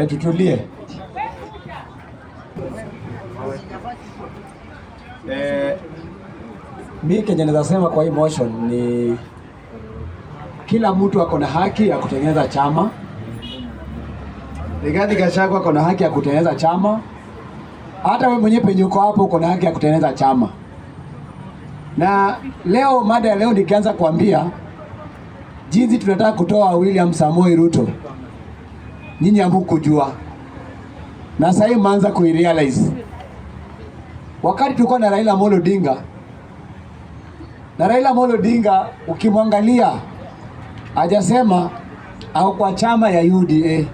Tutulie. Mimi kenye naweza sema kwa hii motion ni kila mtu ako na haki ya kutengeneza chama. Rigathi Gachagua ako na haki ya kutengeneza chama. Hata wewe mwenyewe penye uko hapo uko na haki ya kutengeneza chama. Na leo mada ya leo nikianza kuambia jinsi tunataka kutoa William Samoei Ruto, nyinyi hamkujua. Na sasa hivi mmeanza kuirealize. Wakati tulikuwa na Raila Amolo Odinga, na Raila Amolo Odinga ukimwangalia hajasema au kwa chama ya UDA.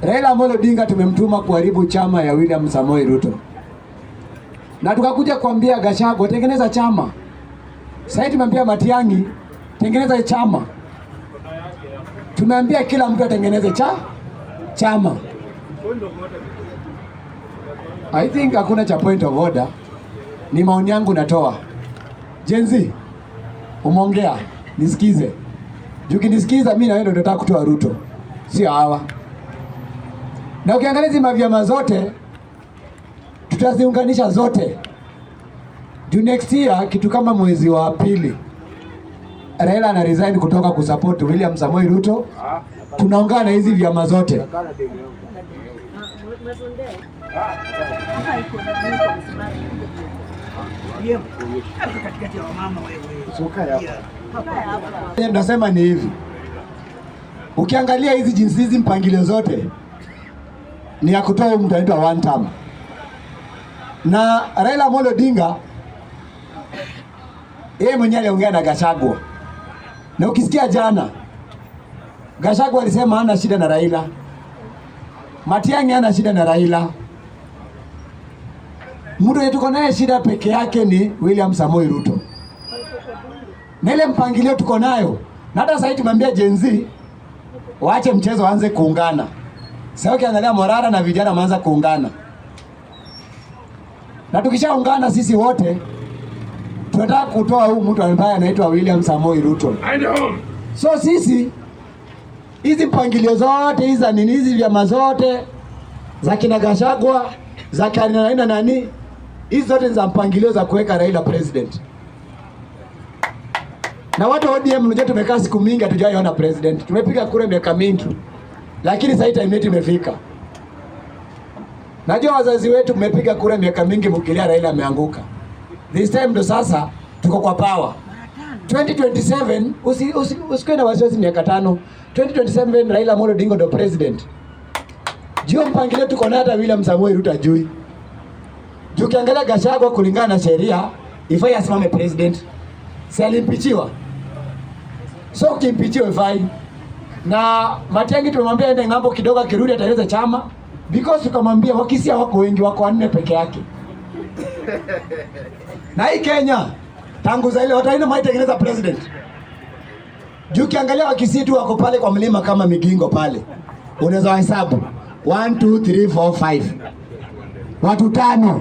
Raila Amolo Odinga tumemtuma kuharibu chama ya William Samoei Ruto. Na tukakuja kuambia Gachagua tengeneza chama. Sasa tumemwambia Matiang'i tengeneza chama. Tumeambia kila mtu atengeneze chama. I think hakuna cha point of order. Ni maoni yangu natoa. Jenzi, umeongea, nisikize. Ukinisikiza mimi na wewe ndio nataka kutoa Ruto. Sio hawa. Na ukiangalia hizo vyama zote tutaziunganisha zote. Juu next year kitu kama mwezi wa pili Raila ana resign kutoka kusupport William Samoei Ruto. Tunaungana na hizi vyama zote. Nasema ni hivi. Ukiangalia hizi jinsi hizi mpangilio zote ni ya kutoa mtu anaitwa one term. Na Raila Amolo Odinga yeye mwenyewe aliongea na Gachagua. Na ukisikia jana Gachagua alisema hana shida na Raila. Matiang'i hana shida na Raila. Mtu yetu tuko naye shida peke yake ni William Samoei Ruto. Na ile mpangilio tuko nayo. Na hata sasa tumwambia Gen Z waache mchezo waanze kuungana. Sasa ukiangalia Morara na vijana waanza kuungana. Na tukishaungana sisi wote tunataka kutoa huyu mtu ambaye anaitwa William Samoei Ruto. So sisi hizi mpangilio zote hizi nini hizi vyama zote za kina Gachagua za kina nani hizi zote za mpangilio za kuweka Raila president. Na watu wa ODM mmoja tumekaa siku mingi hatujaona president. Tumepiga kura miaka mingi. Lakini sasa time yetu imefika. Najua wazazi wetu mmepiga kura miaka mingi mkilia Raila ameanguka. This time ndo sasa tuko kwa power. 2027 usikuwe na wasiwasi miaka 5. 2027 Raila Amolo Odinga ndo president. Juu mpangilio tuko na hata William Samoei Ruto ajui. Juu kiangalia Gachagua kulingana na sheria ifai asimame president. Si alimpichiwa. So kimpichiwa ifai. Na Matiang'i tumemwambia ende ngambo kidogo kirudi atengeneze chama because tukamwambia wakisia wako wengi wako 4 peke yake. Na hii Kenya tangu za ile wataenda maitengeneza president. Juu kiangalia wakisi tu wako pale kwa mlima kama Migingo pale. Unaweza hesabu 1 2 3 4 5. Watu 5.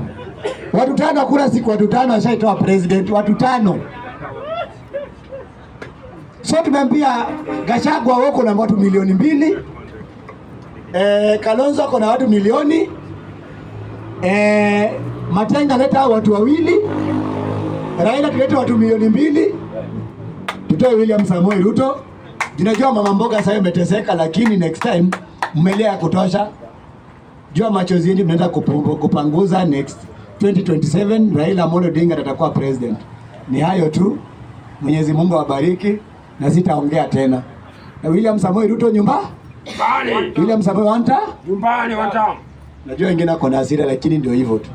Watu 5 hakuna siku watu 5 washaitoa president watu 5. So tumemwambia Gachagua wako na watu milioni 2. Kalonzo ako na watu milioni. Matenga leta watu 2. Raila tuleta watu milioni 2. Tutoe William Samoei Ruto. Tunajua mama mboga sasa imeteseka lakini next time mmelea ya kutosha. Jua machozi yenu mnaenda kupanguza next 2027 Raila Amolo Odinga atakuwa president. Ni hayo tu. Mwenyezi Mungu awabariki na sitaongea tena. Na William Samoei Ruto nyumbani. William Samoei wanta? Nyumbani wanta. Najua wengine wako na hasira lakini ndio hivyo tu.